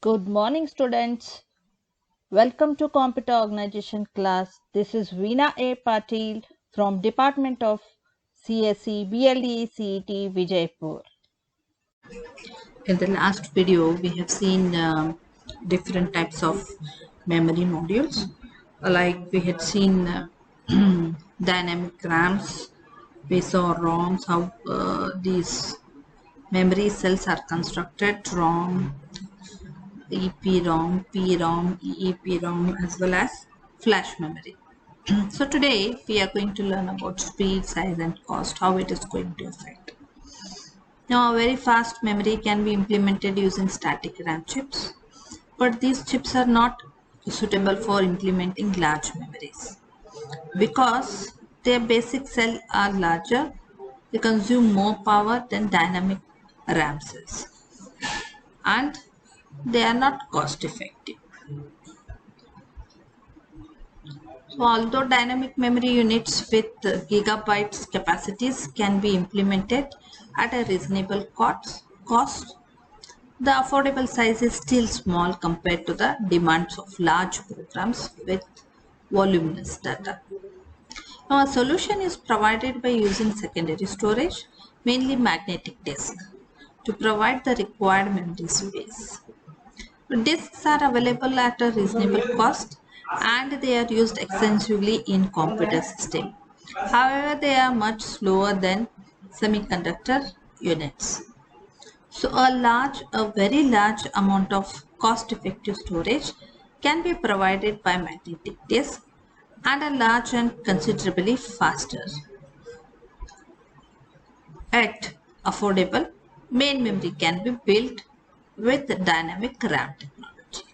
Good morning, students. Welcome to Computer Organization class. This is Veena A. Patil from Department of CSE BLE CET Vijaypur. In the last video, we have seen different types of memory modules. Like we had seen dynamic RAMs, we saw ROMs, how these memory cells are constructed, ROM, EPROM, PROM, EEPROM, as well as flash memory. So today we are going to learn about speed, size and cost, how it is going to affect. Now, a very fast memory can be implemented using static RAM chips, but these chips are not suitable for implementing large memories because their basic cells are larger, they consume more power than dynamic RAM cells, and they are not cost effective. So, although dynamic memory units with gigabytes capacities can be implemented at a reasonable cost, the affordable size is still small compared to the demands of large programs with voluminous data. Now, a solution is provided by using secondary storage, mainly magnetic disk, to provide the required memory space. Disks are available at a reasonable cost and they are used extensively in computer systems. However, they are much slower than semiconductor units. So a very large amount of cost-effective storage can be provided by magnetic disk and a large and considerably faster. At affordable, main memory can be built with dynamic RAM technology.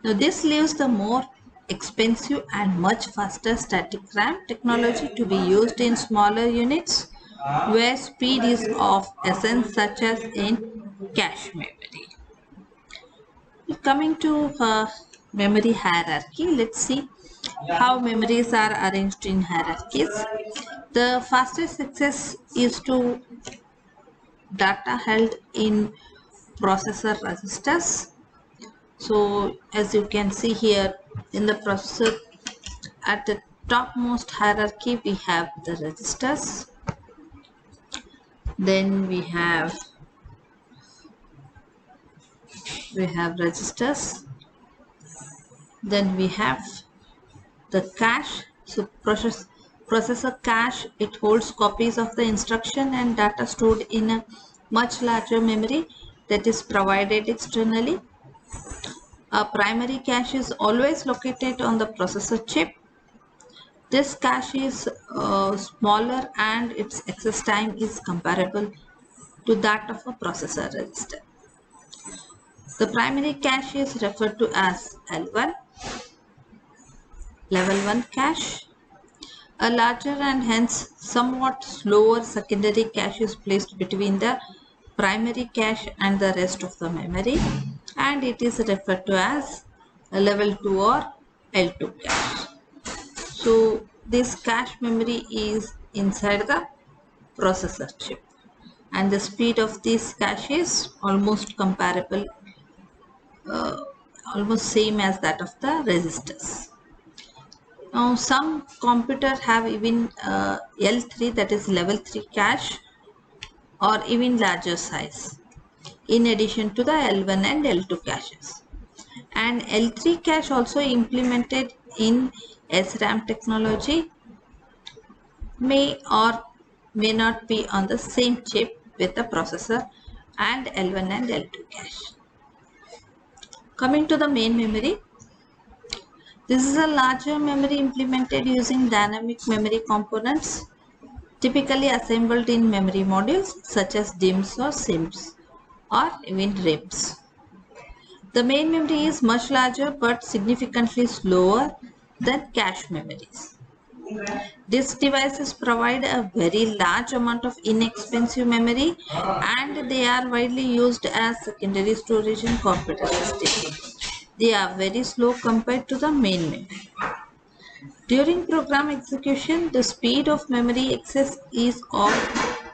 Now this leaves the more expensive and much faster static RAM technology to be used in smaller units where speed is of essence, such as in cache memory. Coming to memory hierarchy, let's see how memories are arranged in hierarchies. The fastest access is to data held in processor registers. So as you can see here in the processor, at the topmost hierarchy we have the registers, then we have registers, then we have the cache. So processor cache, it holds copies of the instruction and data stored in a much larger memory that is provided externally. A primary cache is always located on the processor chip. This cache is smaller and its access time is comparable to that of a processor register. The primary cache is referred to as L1, level 1 cache. A larger and hence somewhat slower secondary cache is placed between the primary cache and the rest of the memory, and it is referred to as a level 2 or L2 cache. So this cache memory is inside the processor chip, and the speed of this cache is almost comparable, almost same as that of the registers. Now some computers have even L3, that is level 3 cache, or even larger size, in addition to the L1 and L2 caches. And L3 cache also implemented in SRAM technology may or may not be on the same chip with the processor and L1 and L2 cache. Coming to the main memory, this is a larger memory implemented using dynamic memory components, typically assembled in memory modules such as DIMMs or SIMMs or even RIMMs. The main memory is much larger but significantly slower than cache memories. These devices provide a very large amount of inexpensive memory and they are widely used as secondary storage in computer systems. They are very slow compared to the main memory. During program execution, the speed of memory access is of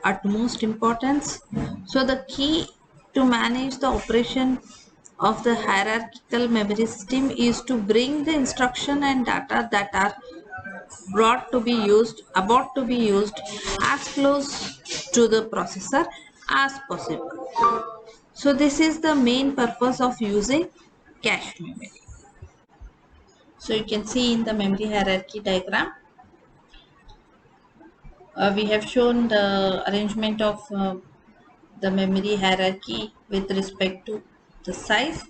utmost importance. So the key to manage the operation of the hierarchical memory system is to bring the instruction and data that are about to be used as close to the processor as possible. So this is the main purpose of using cache memory. So you can see in the memory hierarchy diagram, we have shown the arrangement of the memory hierarchy with respect to the size.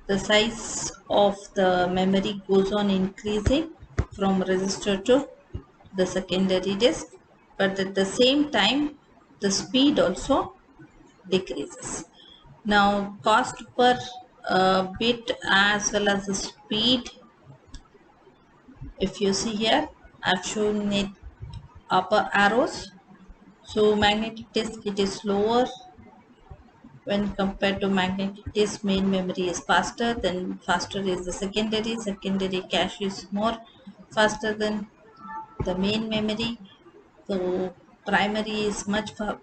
The size of the memory goes on increasing from register to the secondary disk, but at the same time the speed also decreases. Now cost per bit as well as the speed, if you see here, I've shown it upper arrows. So magnetic disk, it is slower when compared to magnetic disk. Main memory is faster, then faster is the secondary cache is more faster than the main memory. So primary is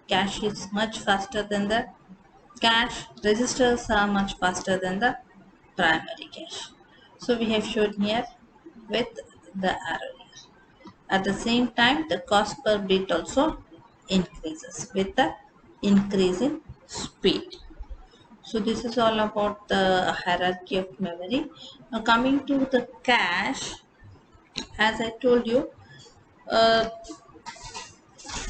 cache is much faster than the cache. Registers are much faster than the primary cache. So we have shown here with the arrow here. At the same time, the cost per bit also increases with the increase in speed. So this is all about the hierarchy of memory. Now coming to the cache, as I told you, uh,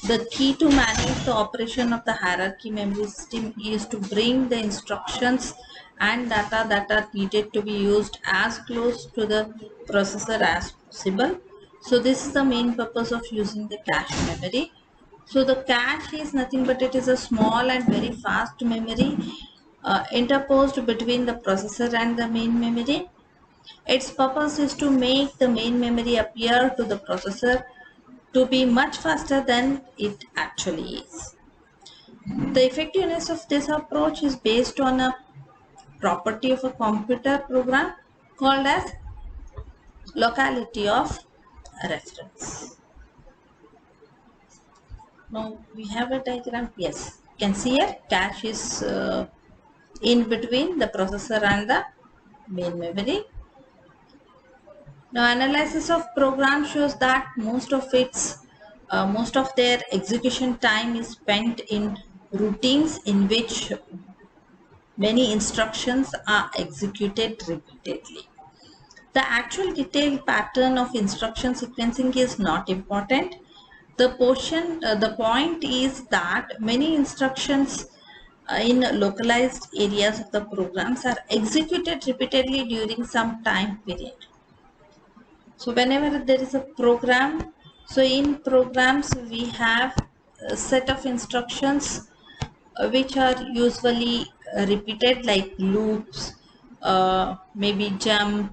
the key to manage the operation of the hierarchy memory system is to bring the instructions and data that are needed to be used as close to the processor as possible. So this is the main purpose of using the cache memory. So the cache is nothing but it is a small and very fast memory interposed between the processor and the main memory. Its purpose is to make the main memory appear to the processor to be much faster than it actually is. The effectiveness of this approach is based on a property of a computer program called as locality of reference. Now we have a diagram. Yes, you can see here cache is in between the processor and the main memory. Now analysis of program shows that most of their execution time is spent in routines in which many instructions are executed repeatedly. The actual detailed pattern of instruction sequencing is not important. The point is that many instructions in localized areas of the programs are executed repeatedly during some time period. So whenever there is a program, so in programs we have a set of instructions which are usually repeated, like loops, maybe jump.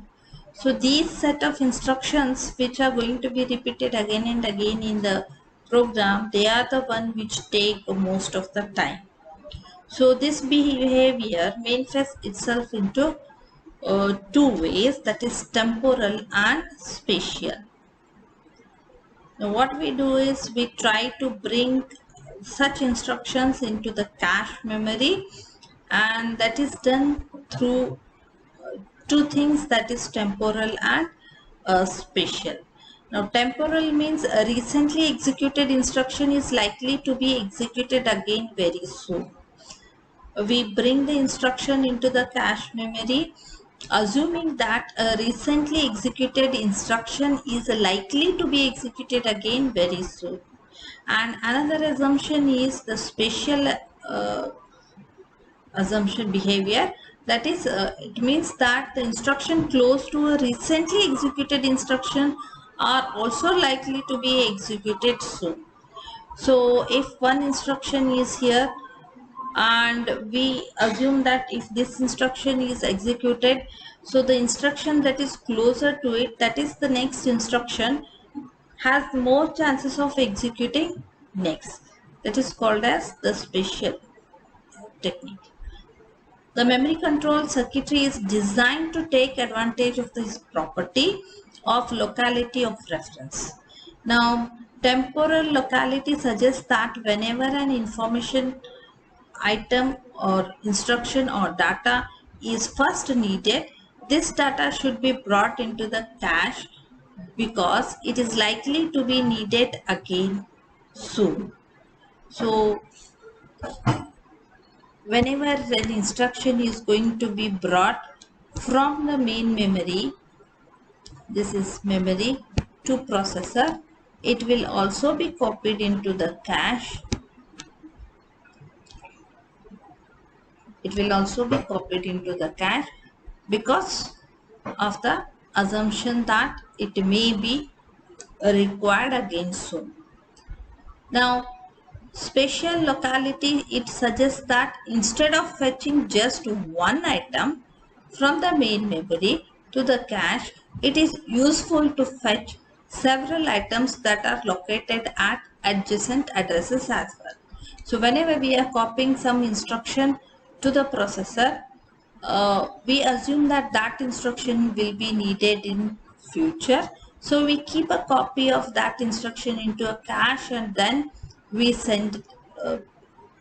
So these set of instructions which are going to be repeated again and again in the program, they are the one which take most of the time. So this behavior manifests itself into two ways, that is temporal and spatial. Now what we do is we try to bring such instructions into the cache memory, and that is done through two things, that is temporal and spatial. Now temporal means a recently executed instruction is likely to be executed again very soon. We bring the instruction into the cache memory assuming that a recently executed instruction is likely to be executed again very soon. And another assumption is the spatial assumption behavior, that is it means that the instruction close to a recently executed instruction are also likely to be executed soon. So if one instruction is here and we assume that if this instruction is executed, so the instruction that is closer to it, that is the next instruction, has more chances of executing next. That is called as the spatial technique. The memory control circuitry is designed to take advantage of this property of locality of reference. Now temporal locality suggests that whenever an information item or instruction or data is first needed, this data should be brought into the cache because it is likely to be needed again soon. So whenever an instruction is going to be brought from the main memory, this is memory, to processor, it will also be copied into the cache. It will also be copied into the cache because of the assumption that it may be required again soon. Now, spatial locality, it suggests that instead of fetching just one item from the main memory to the cache, it is useful to fetch several items that are located at adjacent addresses as well. So whenever we are copying some instruction to the processor, we assume that that instruction will be needed in future. So we keep a copy of that instruction into a cache and then we send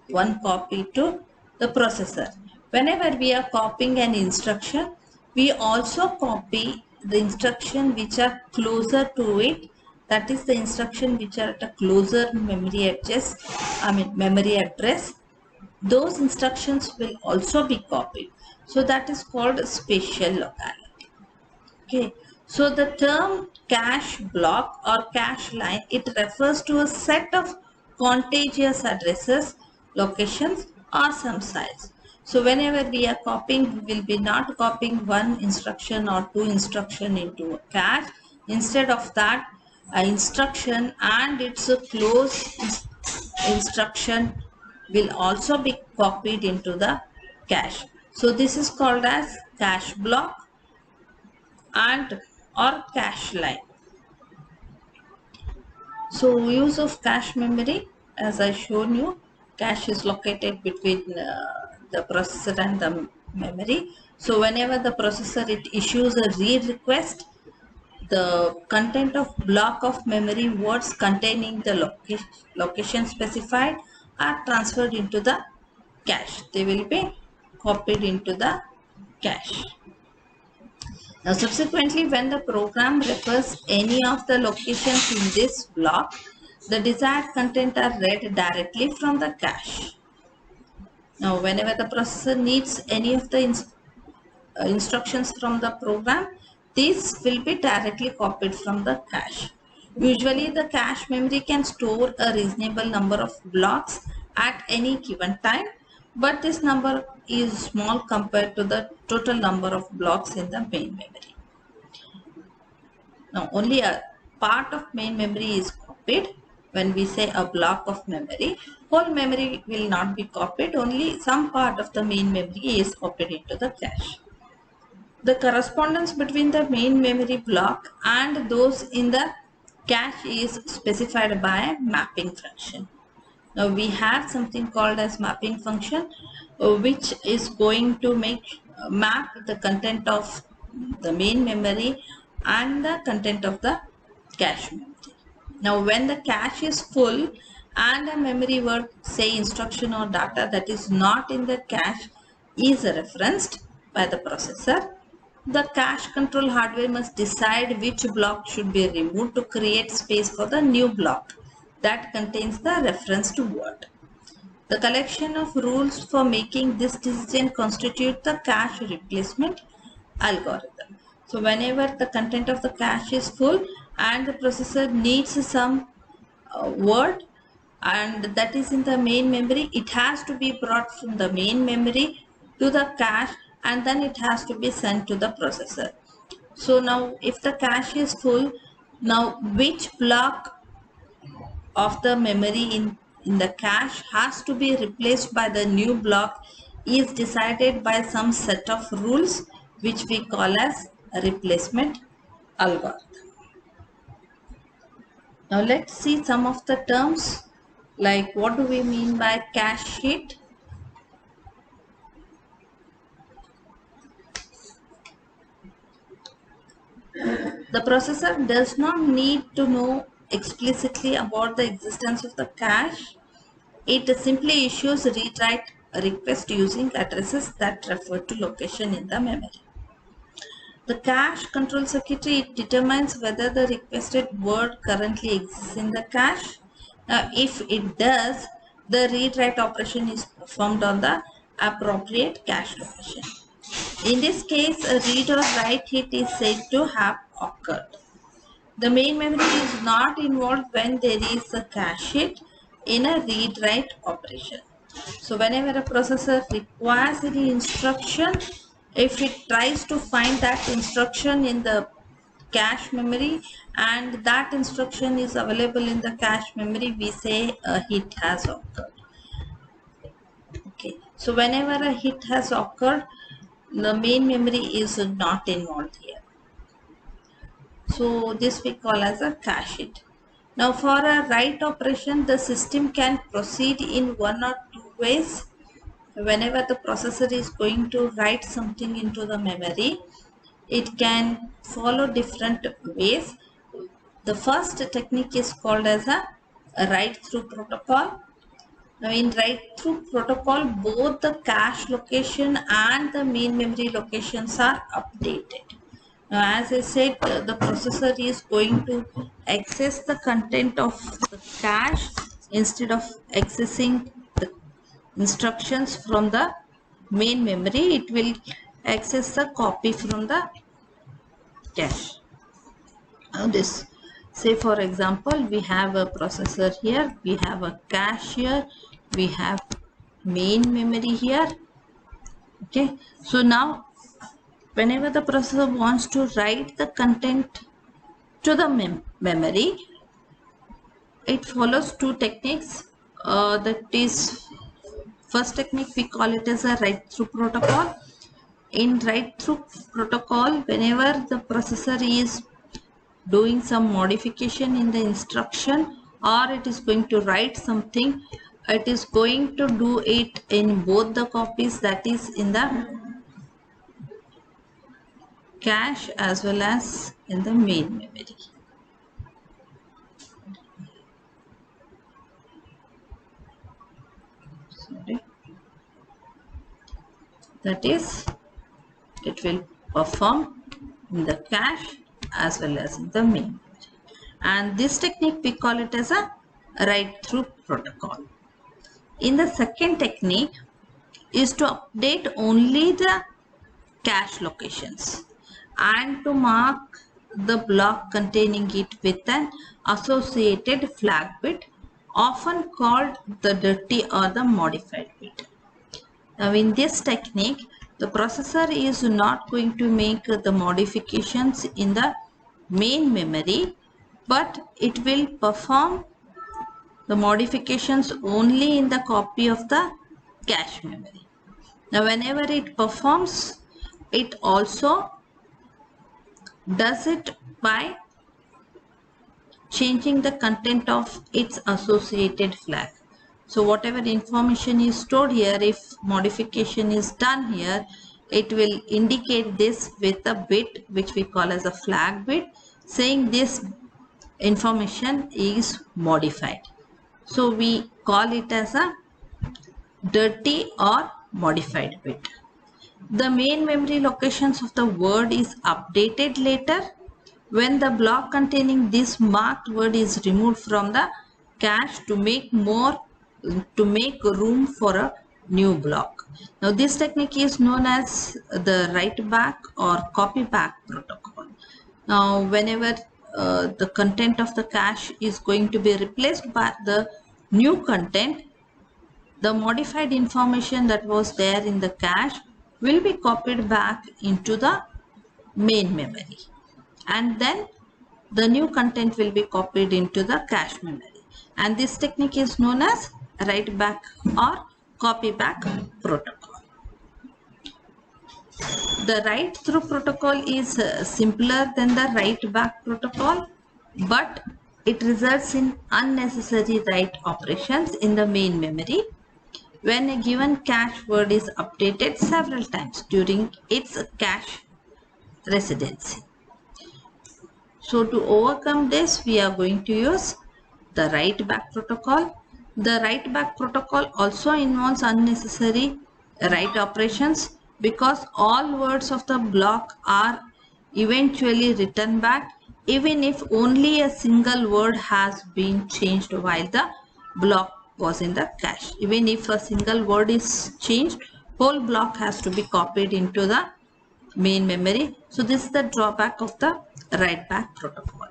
one copy to the processor. Whenever we are copying an instruction, we also copy the instruction which are closer to it. That is the instruction which are at a closer memory address. Those instructions will also be copied. So that is called spatial locality. Okay. So the term cache block or cache line, it refers to a set of contiguous addresses, locations or some size. So whenever we are copying, we will be not copying one instruction or two instruction into a cache. Instead of that, an instruction and its close instruction will also be copied into the cache. So this is called as cache block and or cache line. So use of cache memory, as I shown you, cache is located between the processor and the memory. So whenever the processor it issues a read request, the content of block of memory words containing the location specified are transferred into the cache. They will be copied into the cache. Now subsequently, when the program refers any of the locations in this block, the desired content are read directly from the cache. Now whenever the processor needs any of the instructions from the program, these will be directly copied from the cache. Usually the cache memory can store a reasonable number of blocks at any given time, but this number is small compared to the total number of blocks in the main memory. Now only a part of main memory is copied. When we say a block of memory, whole memory will not be copied, only some part of the main memory is copied into the cache. The correspondence between the main memory block and those in the cache is specified by a mapping function. Now we have something called as mapping function, which is going to map the content of the main memory and the content of the cache memory. Now when the cache is full and a memory word, say instruction or data that is not in the cache is referenced by the processor, the cache control hardware must decide which block should be removed to create space for the new block that contains the referenced word. The collection of rules for making this decision constitute the cache replacement algorithm. So whenever the content of the cache is full and the processor needs some word and that is in the main memory, it has to be brought from the main memory to the cache and then it has to be sent to the processor. So now if the cache is full, now which block of the memory in the cache has to be replaced by the new block is decided by some set of rules which we call as a replacement algorithm. Now let's see some of the terms, like what do we mean by cache hit? The processor does not need to know explicitly about the existence of the cache. It simply issues read-write request using addresses that refer to location in the memory. The cache control circuitry, it determines whether the requested word currently exists in the cache. Now, if it does, the read-write operation is performed on the appropriate cache location. In this case, a read or write hit is said to have occurred. The main memory is not involved when there is a cache hit in a read-write operation. So whenever a processor requires any instruction, if it tries to find that instruction in the cache memory and that instruction is available in the cache memory, we say a hit has occurred. Okay, so whenever a hit has occurred, the main memory is not involved here. So this we call as a cache hit. Now for a write operation, the system can proceed in one or two ways. Whenever the processor is going to write something into the memory, it can follow different ways. The first technique is called as a write-through protocol. Now in write-through protocol, both the cache location and the main memory locations are updated. Now, as I said, the processor is going to access the content of the cache instead of accessing the instructions from the main memory. It will access the copy from the cache. Now this, say for example, we have a processor here, we have a cache here, we have main memory here. Okay, so now whenever the processor wants to write the content to the memory, it follows two techniques. That is, first technique we call it as a write-through protocol. In write-through protocol, whenever the processor is doing some modification in the instruction or it is going to write something, it is going to do it in both the copies, that is in the cache as well as in the main memory. Sorry. That is, it will perform in the cache as well as in the main memory. And this technique we call it as a write-through protocol. In the second technique is to update only the cache locations and to mark the block containing it with an associated flag bit, often called the dirty or the modified bit. Now in this technique, the processor is not going to make the modifications in the main memory, but it will perform the modifications only in the copy of the cache memory. Now whenever it performs, it also does it by changing the content of its associated flag. So whatever information is stored here, if modification is done here, it will indicate this with a bit which we call as a flag bit, saying this information is modified. So we call it as a dirty or modified bit. The main memory locations of the word is updated later when the block containing this marked word is removed from the cache to make room for a new block. Now this technique is known as the write back or copy back protocol. Now whenever the content of the cache is going to be replaced by the new content, the modified information that was there in the cache will be copied back into the main memory, and then the new content will be copied into the cache memory, and this technique is known as write back or copy back protocol. The write through protocol is simpler than the write back protocol, but it results in unnecessary write operations in the main memory when a given cache word is updated several times during its cache residency. So to overcome this, we are going to use the write back protocol. The write back protocol also involves unnecessary write operations because all words of the block are eventually written back even if only a single word has been changed while the block was in the cache. Even if a single word is changed, whole block has to be copied into the main memory. So this is the drawback of the write back protocol.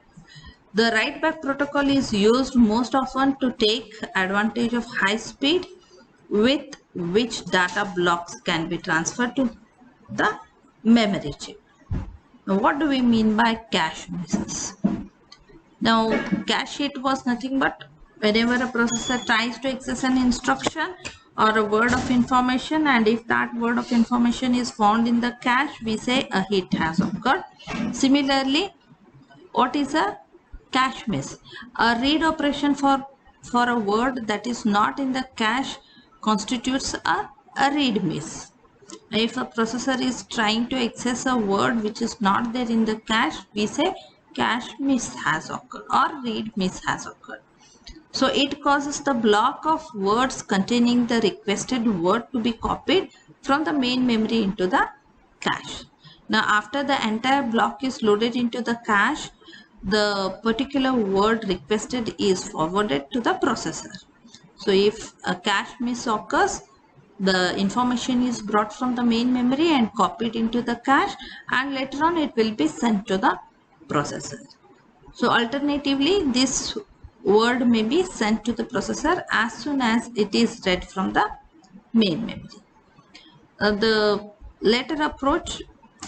The write back protocol is used most often to take advantage of high speed with which data blocks can be transferred to the memory chip. Now, what do we mean by cache misses? Now, cache hit was nothing but whenever a processor tries to access an instruction or a word of information, and if that word of information is found in the cache, we say a hit has occurred. Similarly, what is a cache miss? A read operation for a word that is not in the cache constitutes a read miss. If a processor is trying to access a word which is not there in the cache, we say cache miss has occurred or read miss has occurred. So it causes the block of words containing the requested word to be copied from the main memory into the cache. Now after the entire block is loaded into the cache, the particular word requested is forwarded to the processor. So if a cache miss occurs, the information is brought from the main memory and copied into the cache, and later on it will be sent to the processor. So alternatively, this word may be sent to the processor as soon as it is read from the main memory. The latter approach,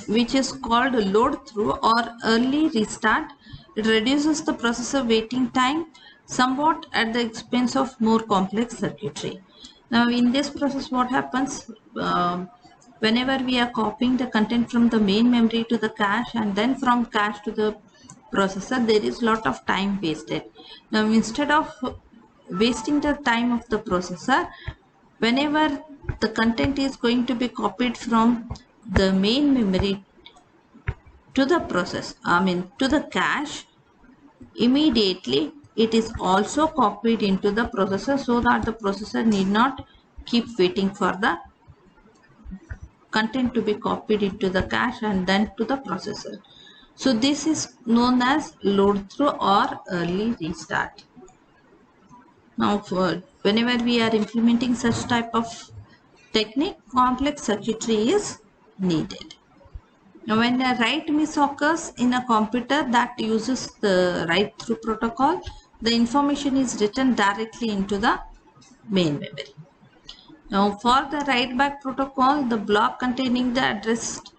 which is called load through or early restart, it reduces the processor waiting time somewhat at the expense of more complex circuitry. Now in this process, what happens, whenever we are copying the content from the main memory to the cache and then from cache to the processor, there is a lot of time wasted. Now instead of wasting the time of the processor, whenever the content is going to be copied from the main memory to the to the cache, immediately it is also copied into the processor so that the processor need not keep waiting for the content to be copied into the cache and then to the processor. So this is known as load through or early restart. Now whenever we are implementing such type of technique, complex circuitry is needed. Now when a write miss occurs in a computer that uses the write through protocol, the information is written directly into the main memory. Now for the write back protocol, the block containing the addressed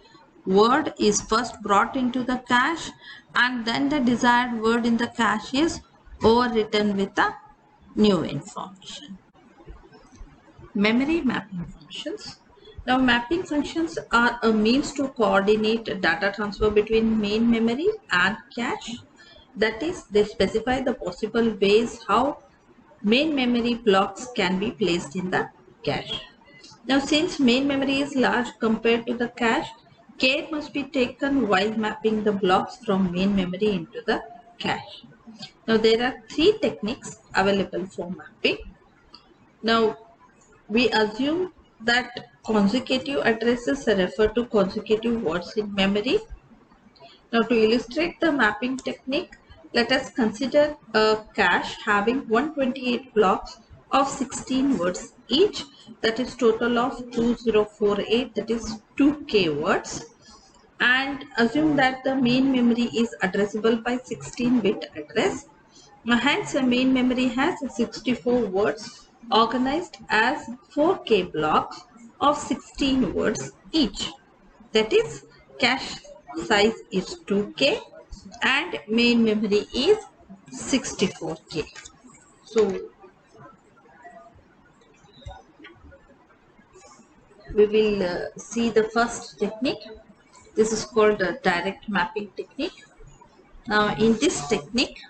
word is first brought into the cache, and then the desired word in the cache is overwritten with the new information. Memory mapping functions. Now mapping functions are a means to coordinate data transfer between main memory and cache. That is, they specify the possible ways how main memory blocks can be placed in the cache. Now since main memory is large compared to the cache, care must be taken while mapping the blocks from main memory into the cache. Now there are three techniques available for mapping. Now we assume that consecutive addresses refer to consecutive words in memory. Now to illustrate the mapping technique, let us consider a cache having 128 blocks of 16 words each, that is total of 2048, that is 2k words, and assume that the main memory is addressable by 16-bit address. Hence, a main memory has 64 words organized as 4k blocks of 16 words each. That is, cache size is 2k and main memory is 64k. So we will see the first technique. This is called a direct mapping technique. Now in this technique,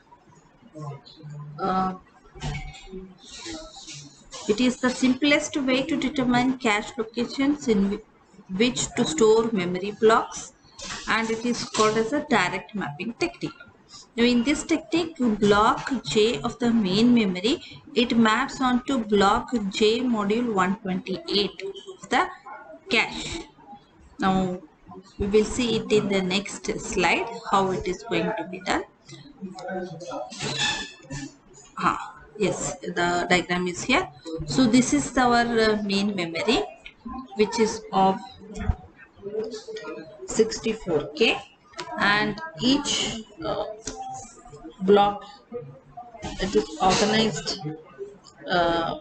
it is the simplest way to determine cache locations in which to store memory blocks, and it is called as a direct mapping technique. Now in this technique, block J of the main memory, it maps onto block J module 128 of the cache. Now we will see it in the next slide how it is going to be done. Yes, the diagram is here. So this is our main memory, which is of 64K, and each block, it is organized uh,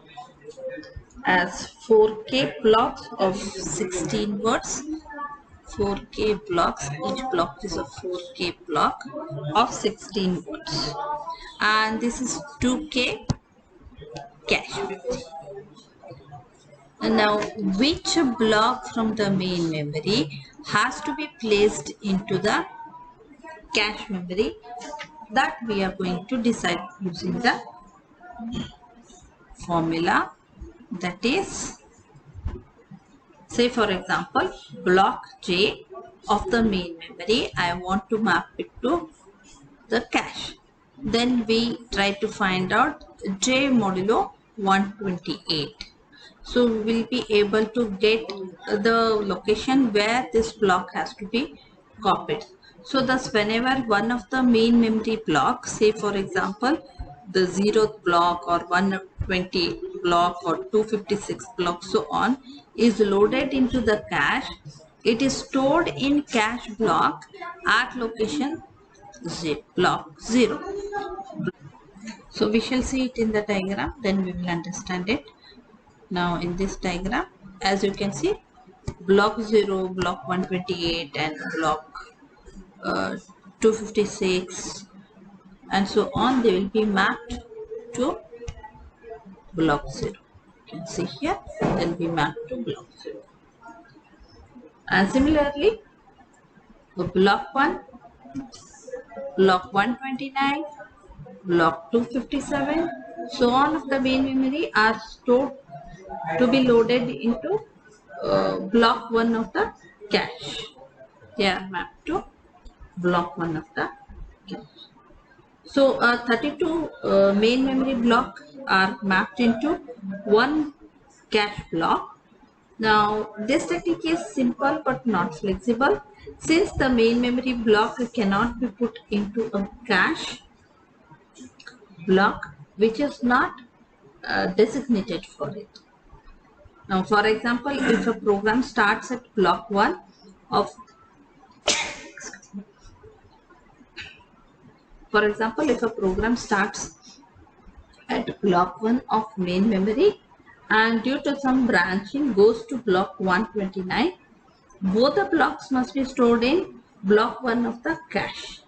as 4K blocks of 16 words. 4K blocks, each block is a 4K block of 16 words, and this is 2K cache memory. And now which block from the main memory has to be placed into the cache memory, that we are going to decide using the formula, that is, say for example, block J of the main memory, I want to map it to the cache. Then we try to find out J modulo 128. So we will be able to get the location where this block has to be copied. So thus whenever one of the main memory blocks, say for example the 0th block or 120 block or 256 block so on, is loaded into the cache, it is stored in cache block at location block 0. So we shall see it in the diagram, then we will understand it. Now in this diagram, as you can see, block 0, block 128 and block 256 and so on, they will be mapped to block 0. You can see here, they will be mapped to block 0. And similarly, for block 1, block 129, block 257, so on of the main memory are stored to be loaded into block 1 of the cache. They are mapped to block 1 of the cache. So 32 main memory block are mapped into one cache block. Now this technique is simple but not flexible, since the main memory block cannot be put into a cache block which is not designated for it. Now for example, if a program starts at block 1 of For example, if a program starts at block 1 of main memory and due to some branching goes to block 129, both the blocks must be stored in block 1 of the cache.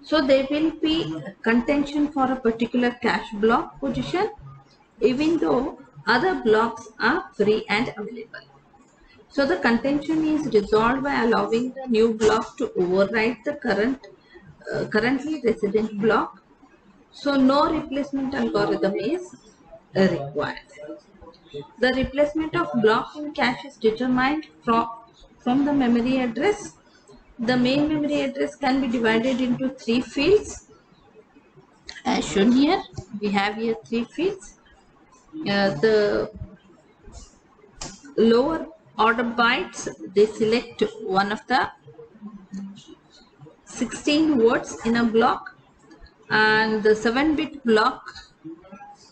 So there will be contention for a particular cache block position even though other blocks are free and available. So the contention is resolved by allowing the new block to override the currently resident block. So no replacement algorithm is required. The replacement of blocks in cache is determined from the memory address. The main memory address can be divided into 3 fields as shown here. We have here 3 fields. The lower order bytes, they select one of the 16 words in a block, and the 7-bit block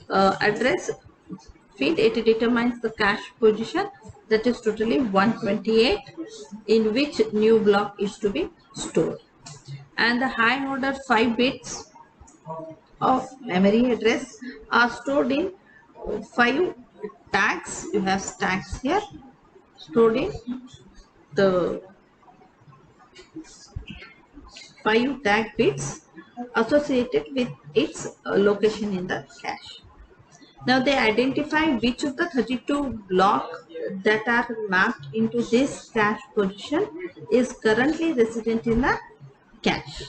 address field, it determines the cache position, that is totally 128, in which new block is to be stored. And the high order 5 bits of memory address are stored in 5 tags. You have stacks here stored in the 5 tag bits associated with its location in the cache. Now they identify which of the 32 blocks that are mapped into this cache position is currently resident in the cache.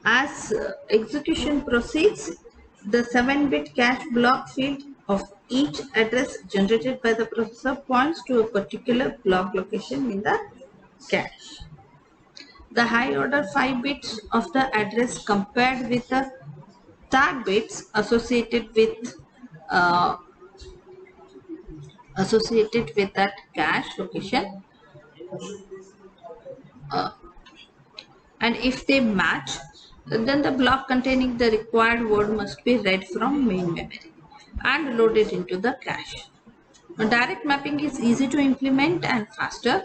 As execution proceeds, the 7-bit cache block field of each address generated by the processor points to a particular block location in the cache. the high order 5 bits of the address compared with the tag bits uh, associated with that cache location, uh, and if they match, then the block containing the required word must be read from main memory and loaded into the cache. Direct mapping is easy to implement and faster,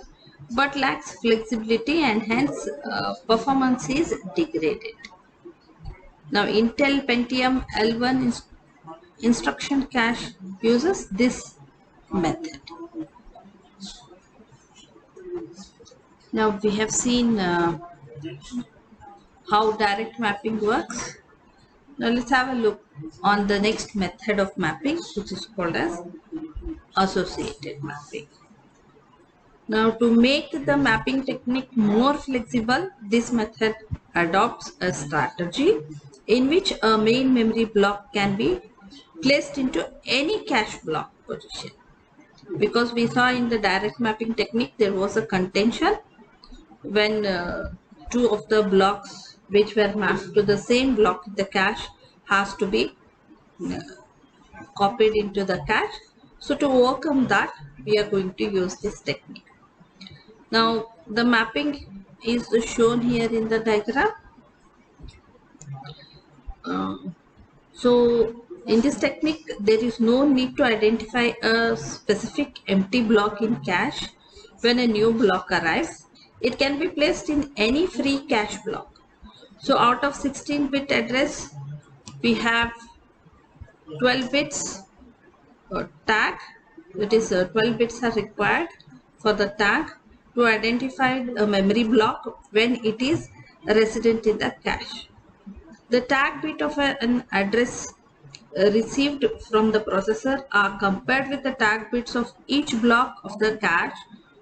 but lacks flexibility, and hence performance is degraded. Now Intel Pentium L1 instruction cache uses this method. Now we have seen how direct mapping works. Now let's have a look on the next method of mapping, which is called as associated mapping. Now to make the mapping technique more flexible, this method adopts a strategy in which a main memory block can be placed into any cache block position. Because we saw in the direct mapping technique, there was a contention when two of the blocks which were mapped to the same block in the cache has to be copied into the cache. So to overcome that, we are going to use this technique. Now the mapping is shown here in the diagram. So in this technique, there is no need to identify a specific empty block in cache when a new block arrives. It can be placed in any free cache block. So out of 16-bit address, we have 12 bits tag, that is 12 bits are required for the tag to identify a memory block when it is resident in the cache. The tag bit of an address received from the processor are compared with the tag bits of each block of the cache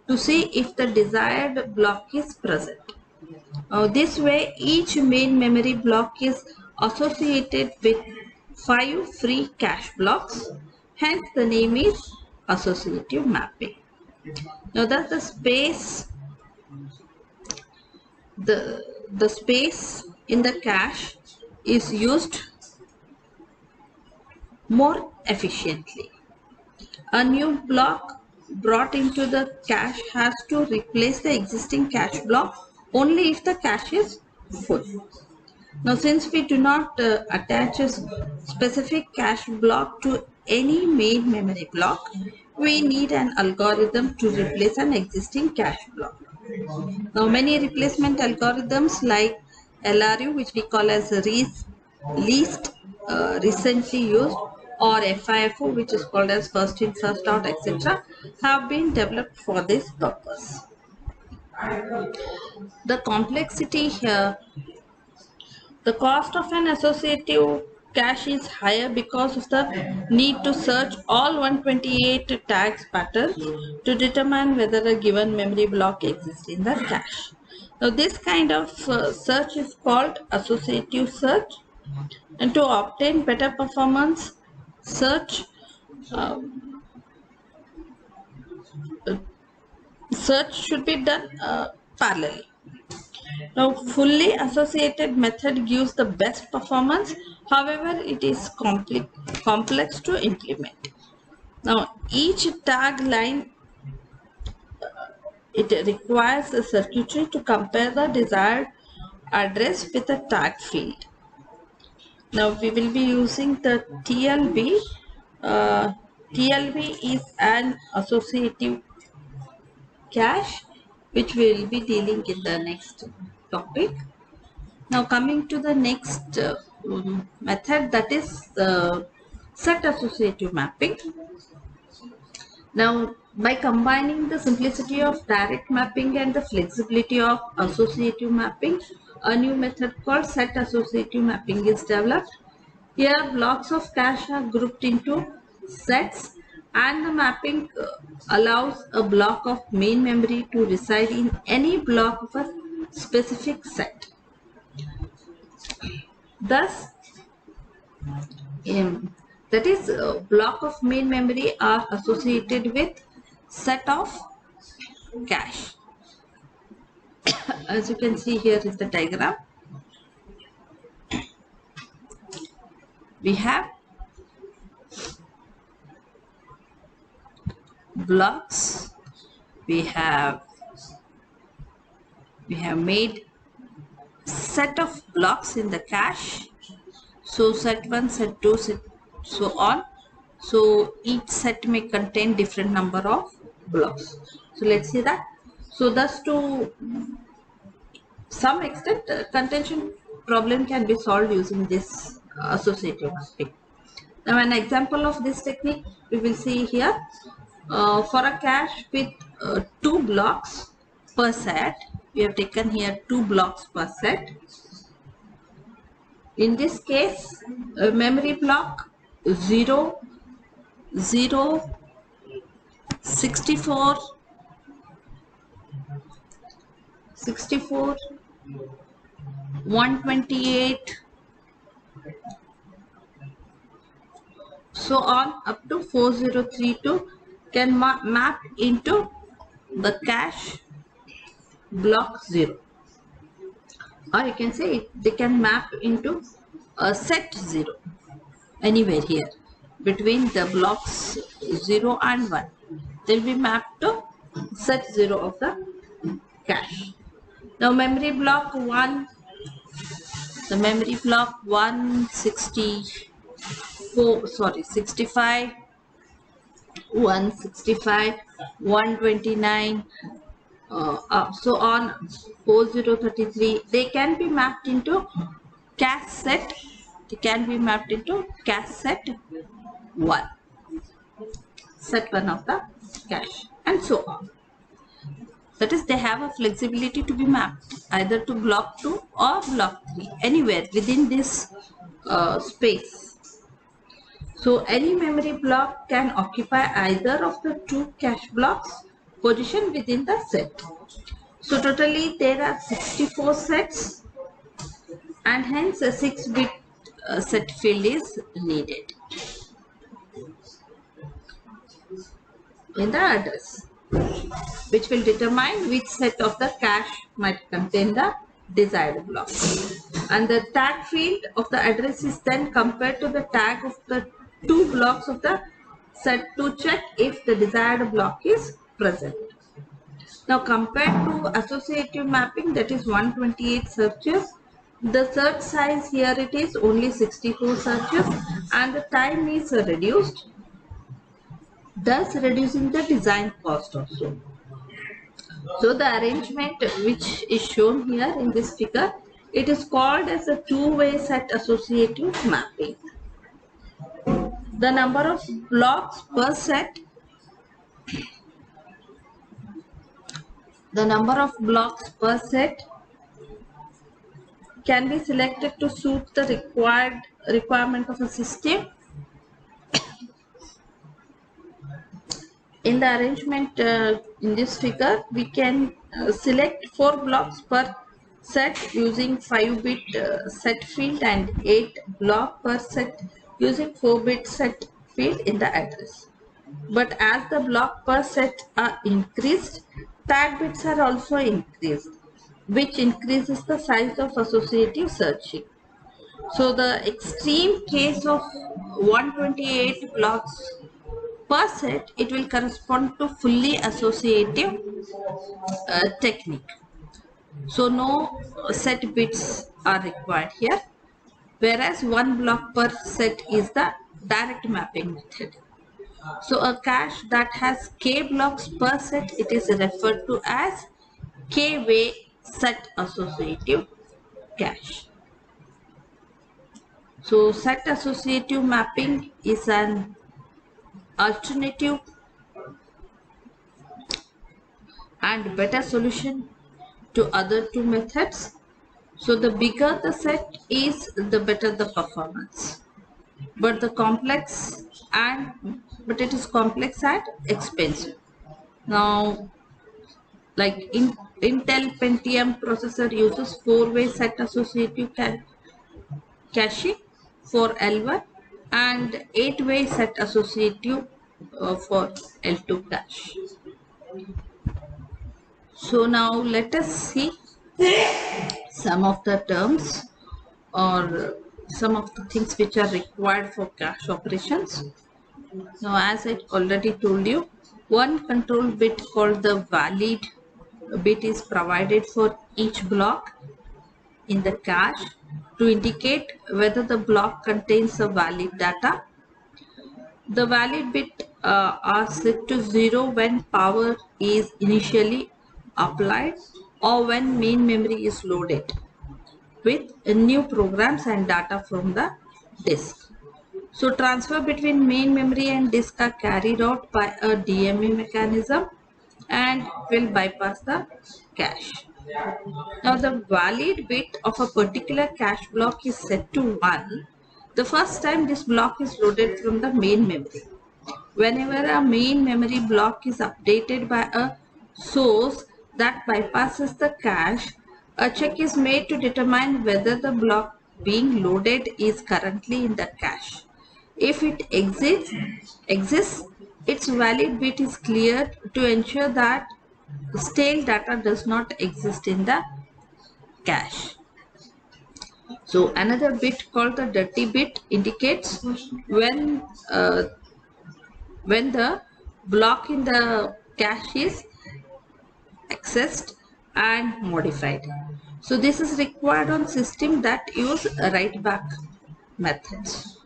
to see if the desired block is present. This way, each main memory block is associated with 5 free cache blocks. Hence, the name is associative mapping. Now, that's the space. The space in the cache is used more efficiently. A new block brought into the cache has to replace the existing cache block only if the cache is full. Now, since we do not attach a specific cache block to any main memory block, we need an algorithm to replace an existing cache block. Now, many replacement algorithms like LRU, which we call as least recently used, or FIFO, which is called as first in, first out, etc., have been developed for this purpose. The complexity here, the cost of an associative cache is higher because of the need to search all 128 tags patterns to determine whether a given memory block exists in the cache. Now this kind of search is called associative search, and to obtain better performance, search should be done parallelly. Now, fully associated method gives the best performance. However, it is complex to implement. Now, each tag line, it requires a circuitry to compare the desired address with a tag field. Now, we will be using the TLB. TLB is an associative cache, which we will be dealing in the next topic. Now coming to the next method, that is set associative mapping. Now by combining the simplicity of direct mapping and the flexibility of associative mapping, a new method called set associative mapping is developed. Here blocks of cache are grouped into sets, and the mapping allows a block of main memory to reside in any block of a specific set. Thus, that is, block of main memory are associated with set of cache. As you can see, here is the diagram. We have blocks. We have made set of blocks in the cache. So set 1, set 2, set so on. So each set may contain different number of blocks. So let's see that. So thus to some extent contention problem can be solved using this associative mapping. Now an example of this technique we will see here. For a cache with 2 blocks per set, we have taken here 2 blocks per set. In this case, memory block 0, 0, 64, 64, 128, so on up to 4032 can map into the cache block 0, or you can say they can map into a set 0 anywhere here between the blocks 0 and 1. They will be mapped to set 0 of the cache. Now memory block 1, the memory block 65, 165, 129, so on 4033, they can be mapped into cache set. They can be mapped into cache set 1, set 1 of the cache, and so on. That is, they have a flexibility to be mapped either to block 2 or block 3, anywhere within this space. So any memory block can occupy either of the 2 cache blocks positioned within the set. So totally there are 64 sets, and hence a 6-bit set field is needed in the address, which will determine which set of the cache might contain the desired block. And the tag field of the address is then compared to the tag of the 2 blocks of the set to check if the desired block is present. Now compared to associative mapping, that is 128 searches, the search size here it is only 64 searches, and the time is reduced, thus reducing the design cost also. So the arrangement which is shown here in this figure, it is called as a two-way set associative mapping. The number of blocks per set, can be selected to suit the requirement of a system. In the arrangement in this figure, we can select 4 blocks per set using 5-bit set field and 8 block per set using 4-bit set field in the address. But as the block per set are increased, tag bits are also increased, which increases the size of associative searching. So the extreme case of 128 blocks per set, it will correspond to fully associative technique. So no set bits are required here, whereas 1 block per set is the direct mapping method. So a cache that has k blocks per set, it is referred to as k-way set associative cache. So set associative mapping is an alternative and better solution to other 2 methods. So the bigger the set is, the better the performance. But it is complex and expensive. Now, like Intel Pentium processor uses 4-way set associative caching for L1 and 8-way set associative for L2 cache. So now let us see some of the terms or some of the things which are required for cache operations. Now, as I already told you, one control bit called the valid bit is provided for each block in the cache to indicate whether the block contains a valid data. The valid bit are set to 0 when power is initially applied or when main memory is loaded with new programs and data from the disk. So transfer between main memory and disk are carried out by a DMA mechanism and will bypass the cache. Now the valid bit of a particular cache block is set to 1 the first time this block is loaded from the main memory. Whenever a main memory block is updated by a source that bypasses the cache, a check is made to determine whether the block being loaded is currently in the cache. If it exists, its valid bit is cleared to ensure that stale data does not exist in the cache. So another bit called the dirty bit indicates when the block in the cache is accessed and modified. So this is required on systems that use write back methods.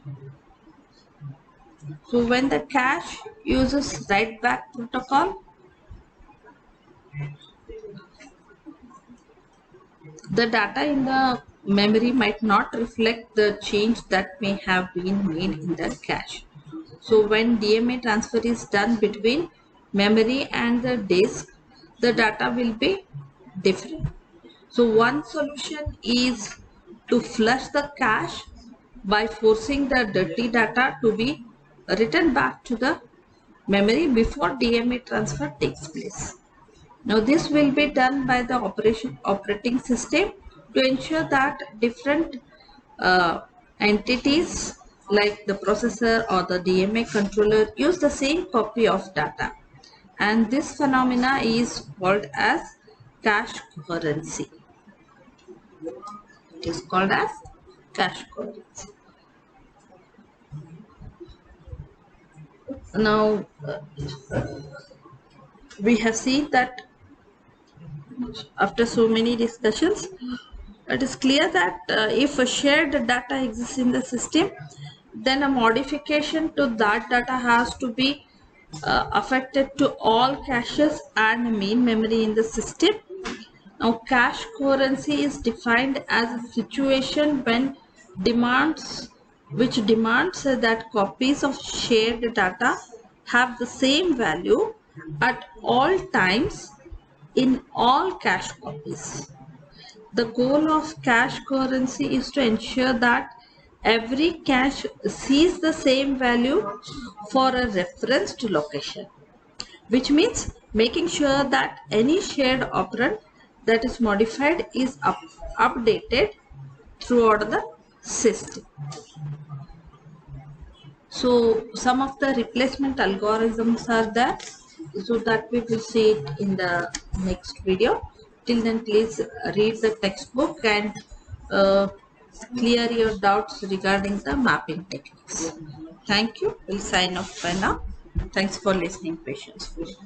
So when the cache uses write back protocol, the data in the memory might not reflect the change that may have been made in the cache. So when DMA transfer is done between memory and the disk, the data will be different. So one solution is to flush the cache by forcing the dirty data to be written back to the memory before DMA transfer takes place. Now this will be done by the operating system to ensure that different entities like the processor or the DMA controller use the same copy of data, and this phenomena is called as cache coherency. It is called as cache coherency. Now we have seen that after so many discussions, it is clear that if a shared data exists in the system, then a modification to that data has to be affected to all caches and main memory in the system. Now cache coherency is defined as a situation when demands that copies of shared data have the same value at all times in all cache copies. The goal of cache coherency is to ensure that every cache sees the same value for a referenced location, which means making sure that any shared operand that is modified is updated throughout the system. So some of the replacement algorithms are there, so that we will see it in the next video. Till then, please read the textbook and clear your doubts regarding the mapping techniques. Thank you. We'll sign off by now. Thanks for listening patiently.